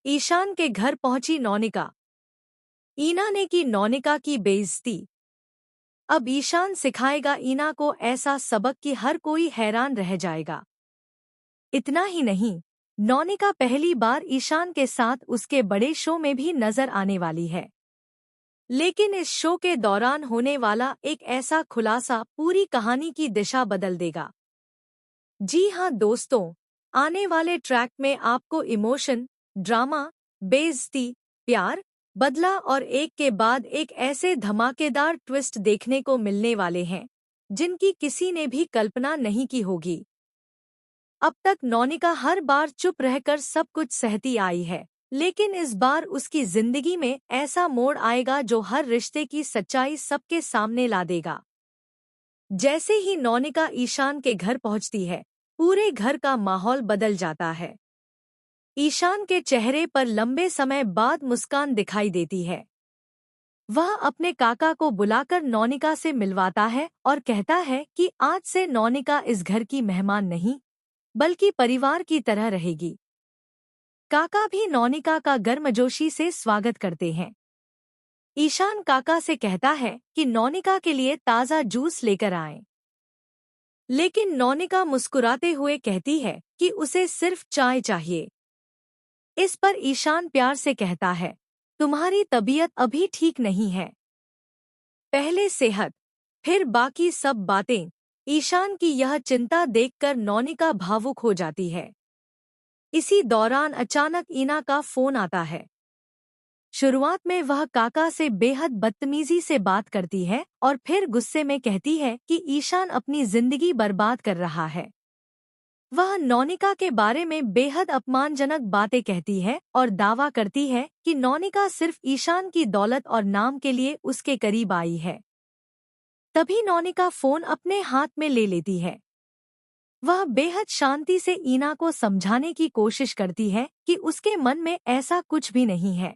ईशान के घर पहुंची नौनिका। ईना ने की नौनिका की बेइज्जती। अब ईशान सिखाएगा ईना को ऐसा सबक कि हर कोई हैरान रह जाएगा। इतना ही नहीं, नौनिका पहली बार ईशान के साथ उसके बड़े शो में भी नजर आने वाली है। लेकिन इस शो के दौरान होने वाला एक ऐसा खुलासा पूरी कहानी की दिशा बदल देगा। जी हाँ दोस्तों, आने वाले ट्रैक में आपको इमोशन, ड्रामा, बेइज्जती, प्यार, बदला और एक के बाद एक ऐसे धमाकेदार ट्विस्ट देखने को मिलने वाले हैं जिनकी किसी ने भी कल्पना नहीं की होगी। अब तक नौनिका हर बार चुप रहकर सब कुछ सहती आई है, लेकिन इस बार उसकी जिंदगी में ऐसा मोड़ आएगा जो हर रिश्ते की सच्चाई सबके सामने ला देगा। जैसे ही नौनिका ईशान के घर पहुंचती है, पूरे घर का माहौल बदल जाता है। ईशान के चेहरे पर लंबे समय बाद मुस्कान दिखाई देती है। वह अपने काका को बुलाकर नौनिका से मिलवाता है और कहता है कि आज से नौनिका इस घर की मेहमान नहीं, बल्कि परिवार की तरह रहेगी। काका भी नौनिका का गर्मजोशी से स्वागत करते हैं। ईशान काका से कहता है कि नौनिका के लिए ताज़ा जूस लेकर आएं। लेकिन नौनिका मुस्कुराते हुए कहती है कि उसे सिर्फ चाय चाहिए। इस पर ईशान प्यार से कहता है, तुम्हारी तबीयत अभी ठीक नहीं है। पहले सेहत, फिर बाकी सब बातें। ईशान की यह चिंता देखकर नौनिका भावुक हो जाती है। इसी दौरान अचानक ईना का फोन आता है। शुरुआत में वह काका से बेहद बदतमीजी से बात करती है और फिर गुस्से में कहती है कि ईशान अपनी जिंदगी बर्बाद कर रहा है। वह नौनिका के बारे में बेहद अपमानजनक बातें कहती है और दावा करती है कि नौनिका सिर्फ ईशान की दौलत और नाम के लिए उसके करीब आई है। तभी नौनिका फोन अपने हाथ में ले लेती है। वह बेहद शांति से ईना को समझाने की कोशिश करती है कि उसके मन में ऐसा कुछ भी नहीं है।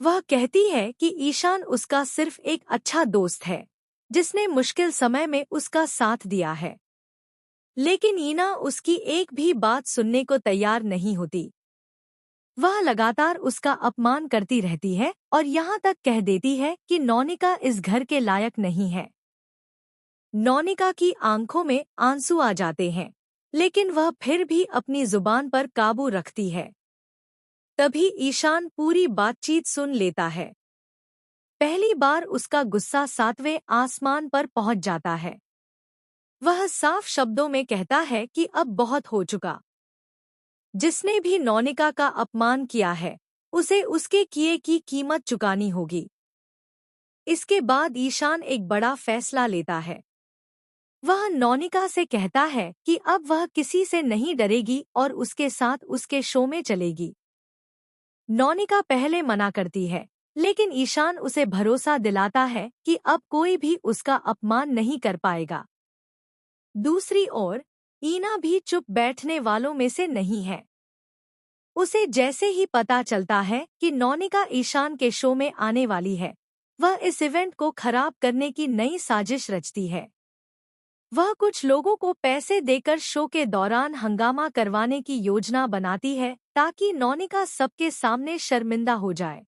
वह कहती है कि ईशान उसका सिर्फ एक अच्छा दोस्त है, जिसने मुश्किल समय में उसका साथ दिया है। लेकिन ईना उसकी एक भी बात सुनने को तैयार नहीं होती। वह लगातार उसका अपमान करती रहती है और यहाँ तक कह देती है कि नौनिका इस घर के लायक नहीं है। नौनिका की आंखों में आंसू आ जाते हैं, लेकिन वह फिर भी अपनी जुबान पर काबू रखती है। तभी ईशान पूरी बातचीत सुन लेता है। पहली बार उसका गुस्सा 7वें आसमान पर पहुंच जाता है। वह साफ शब्दों में कहता है कि अब बहुत हो चुका। जिसने भी नौनिका का अपमान किया है, उसे उसके किए की कीमत चुकानी होगी। इसके बाद ईशान एक बड़ा फैसला लेता है। वह नौनिका से कहता है कि अब वह किसी से नहीं डरेगी और उसके साथ उसके शो में चलेगी। नौनिका पहले मना करती है, लेकिन ईशान उसे भरोसा दिलाता है कि अब कोई भी उसका अपमान नहीं कर पाएगा। दूसरी ओर, ईना भी चुप बैठने वालों में से नहीं है। उसे जैसे ही पता चलता है कि नौनिका ईशान के शो में आने वाली है, वह इस इवेंट को खराब करने की नई साजिश रचती है। वह कुछ लोगों को पैसे देकर शो के दौरान हंगामा करवाने की योजना बनाती है ताकि नौनिका सबके सामने शर्मिंदा हो जाए।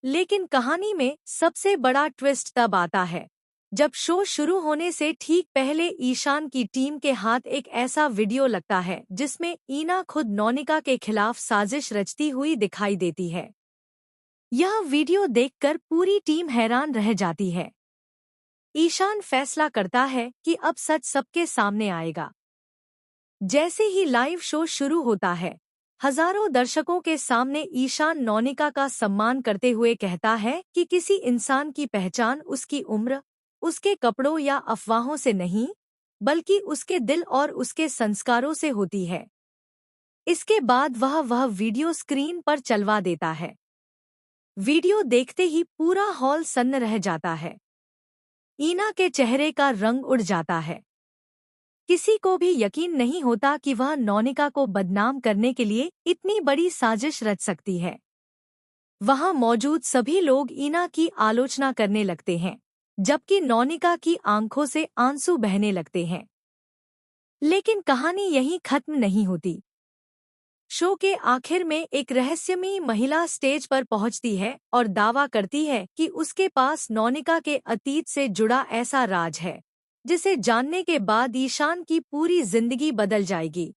लेकिन कहानी में सबसे बड़ा ट्विस्ट तब आता है जब शो शुरू होने से ठीक पहले ईशान की टीम के हाथ एक ऐसा वीडियो लगता है जिसमें ईना खुद नौनिका के खिलाफ साजिश रचती हुई दिखाई देती है। यह वीडियो देखकर पूरी टीम हैरान रह जाती है। ईशान फैसला करता है कि अब सच सबके सामने आएगा। जैसे ही लाइव शो शुरू होता है, हजारों दर्शकों के सामने ईशान नौनिका का सम्मान करते हुए कहता है कि किसी इंसान की पहचान उसकी उम्र, उसके कपड़ों या अफवाहों से नहीं, बल्कि उसके दिल और उसके संस्कारों से होती है। इसके बाद वह वीडियो स्क्रीन पर चलवा देता है। वीडियो देखते ही पूरा हॉल सन्न रह जाता है। ईना के चेहरे का रंग उड़ जाता है। किसी को भी यकीन नहीं होता कि वह नौनिका को बदनाम करने के लिए इतनी बड़ी साजिश रच सकती है। वहां मौजूद सभी लोग ईना की आलोचना करने लगते हैं, जबकि नौनिका की आंखों से आंसू बहने लगते हैं। लेकिन कहानी यहीं खत्म नहीं होती। शो के आखिर में एक रहस्यमयी महिला स्टेज पर पहुंचती है और दावा करती है कि उसके पास नौनिका के अतीत से जुड़ा ऐसा राज है जिसे जानने के बाद ईशान की पूरी जिंदगी बदल जाएगी।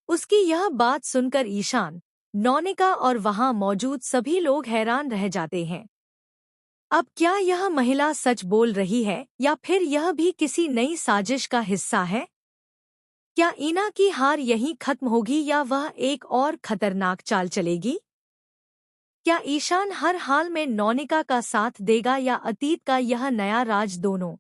उसकी यह बात सुनकर ईशान, नौनिका और वहां मौजूद सभी लोग हैरान रह जाते हैं। अब क्या यह महिला सच बोल रही है या फिर यह भी किसी नई साजिश का हिस्सा है? क्या ईना की हार यहीं खत्म होगी या वह एक और खतरनाक चाल चलेगी? क्या ईशान हर हाल में नौनिका का साथ देगा या अतीत का यह नया राज दोनों